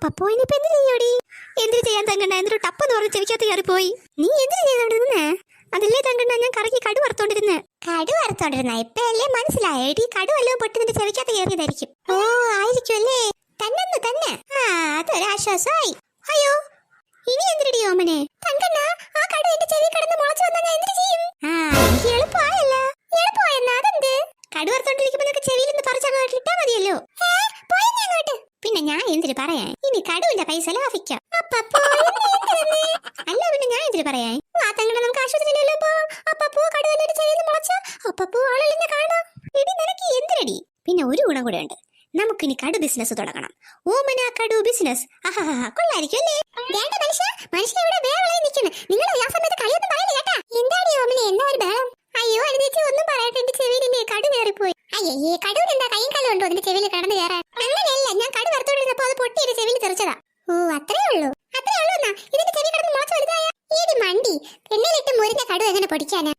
അപ്പോ ഇനിയിപ്പോ എന്ത് ചെയ്യോടി? എന്തിനു ചെയ്യാൻ തങ്കണ്ണ? എന്തൊരു ടപ്പെന്ന് പറഞ്ഞ് ചെവിക്കകത്ത് കയറിപ്പോയി. നീ എന്തിനു ചെയ്തോണ്ടിരുന്നേ? അതല്ലേ തങ്കണ്ണ, ഞാൻ കറക്കി കടു വറുത്തോണ്ടിരുന്നേ. കടു വറുത്തോണ്ടിരുന്ന ഇപ്പൊ അല്ലേ മനസ്സിലായടി? കടു വല്ലതും പൊട്ടി നിന്റെ ചെവിക്കകത്ത് കയറിയതായിരിക്കും. ഓ ആയിരിക്കും അല്ലേ? തന്നെ തന്നെ. അതൊരാശ്വാസമായി. അയ്യോ ഇനി എന്തിനടി ഓമനെ? തങ്കണ്ണ, ആ കടു എന്റെ ചെവി കിടന്ന് മുളച്ചു വന്നാൽ ഞാൻ എന്തിനു ചെയ്യും? എനിക്ക് എളുപ്പമായല്ലോ. എളുപ്പമായെന്നാ? അതെന്ത്? കടു വറുത്തോണ്ടിരിക്കുമ്പോ നിനക്ക് ചെവിയിൽ നിന്ന് പറിച്ചങ്ങോട്ട് ഇട്ടാ മതിയല്ലോ. പിന്നെ ഞാൻ എന്തിനു പറയാൻ? ഇനി കടുവിന്റെ പൈസ ലാഭിക്കാം. അല്ല പിന്നെ ഞാൻ എന്തിനു പറയാൻ? തങ്ങളെ നമുക്ക് ആശുപത്രിയിലല്ലോ പോവാം. അപ്പോ കടുവല്ലെ ചെവിയിൽ മുളച്ച അപ്പോ ആളെന്നെ കാണാം. ഇടി നിനക്ക് എന്തിനടി? പിന്നെ ഒരു ഗുണം കൂടെ ഉണ്ട്. നമുക്കിനി കടു ബിസിനസ് തുടങ്ങണം. ഓമന കടു ബിസിനസ്. കൊള്ളായിരിക്കും അല്ലേ? മനുഷ്യ ഇവിടെ വേളായി നിൽക്കുന്നു. നിങ്ങൾ ആ സമയത്ത് കളിയൊന്നും പറയില്ല കേട്ടാ. എന്താടി ഓമന എന്താ ഒരു ബഹളം? അയ്യോ അനുദേച്ചി ഒന്നും പറയട്ടെ, എന്റെ ചെവിയിലില്ലേ കടു കയറിപ്പോയി. അയ്യേ കടുവിന് എന്താ കൈയും കാലും ഉണ്ടോ അതിന്റെ ചെവിയിൽ കടന്നു കയറാൻ? അങ്ങനെയല്ല, ഞാൻ കടു വറുത്തോണ്ടിരുന്നപ്പോ അത് പൊട്ടി എന്റെ ചെവിയിൽ തെറിച്ചതാ. ഓ അത്രേ ഉള്ളൂ എന്നാ ഇതിന്റെ ചെവി കിടന്ന് മുളച്ചു വലുതായ ഏടി മണ്ടി. എണ്ണയിലിട്ട് മുരിഞ്ഞ കടു എങ്ങനെ പൊടിക്കാനാ?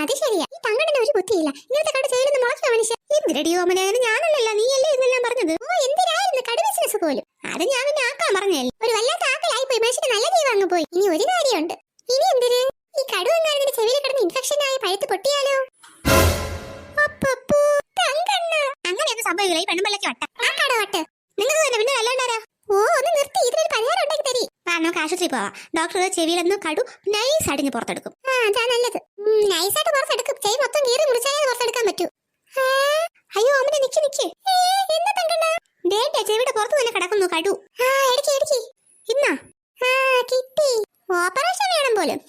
അത് ശരിയാ. ഈ തങ്കണ്ണന് ഒരു ബുദ്ധിയില്ല. ഇങ്ങനത്തെ കടു ചെവിയിൽ നിന്ന് മുളയ്ക്കുക മനുഷ്യ. എന്തിനടി ഓമന? ഞാനല്ലല്ലോ, നീയല്ലേ ഇതെല്ലാം പറഞ്ഞത്. ഓ എന്തിനായിരുന്നു കടു ബിസിനസ് പോലും? അത് ഞാൻ പിന്നെ ആക്കാൻ പറഞ്ഞല്ലേ. ഒരു വല്ലാത്ത ആക്കലായി പോയി. മനുഷ്യന് നല്ല ജീവ അങ്ങ് പോയി. ഇനി ഒരു കാര്യമുണ്ട്. ഇനി എന്തിന്? ഈ കടു എങ്ങാനും ചെവിയിൽ കിടന്ന് ഇൻഫെക്ഷൻ ആയി പഴുത്ത് പൊട്ടിയാലോ? അങ്ങനെയൊന്നും സംഭവിക്കില്ല. ഈ പെണ്ണുമ്പള്ളക്ക് വട്ട ആ കട വട്ട് നിങ്ങൾ തന്നെ. പിന്നെ അല്ലാണ്ടാരാ? ഓ ഒന്ന് നിർത്തി, ഇതിനൊരു പരിഹാരം ഉണ്ടാക്കി തരി. നമുക്ക് ആശുപത്രി പോവാം. ഡോക്ടർ ചെവിയിലൊന്നും കടു നൈസ് അടിഞ്ഞ് പുറത്തെടുക്കും. അതാ നല്ലത്. നൈസായിട്ട് പുറത്തെടുക്കും. ചെവി മൊത്തം കീറി മുറിച്ചാലേ പുറത്തെടുക്കാൻ പറ്റൂ. അയ്യോ അമ്മനെ നിക്ക് നിക്ക്. എന്താ തങ്കണ്ണ? ദേണ്ടെ ചെവിയുടെ പുറത്ത് തന്നെ കിടക്കുന്നു കടു. എടുക്കി ഇന്നാ കിട്ടി. ഓപ്പറേഷൻ വേണം പോലും.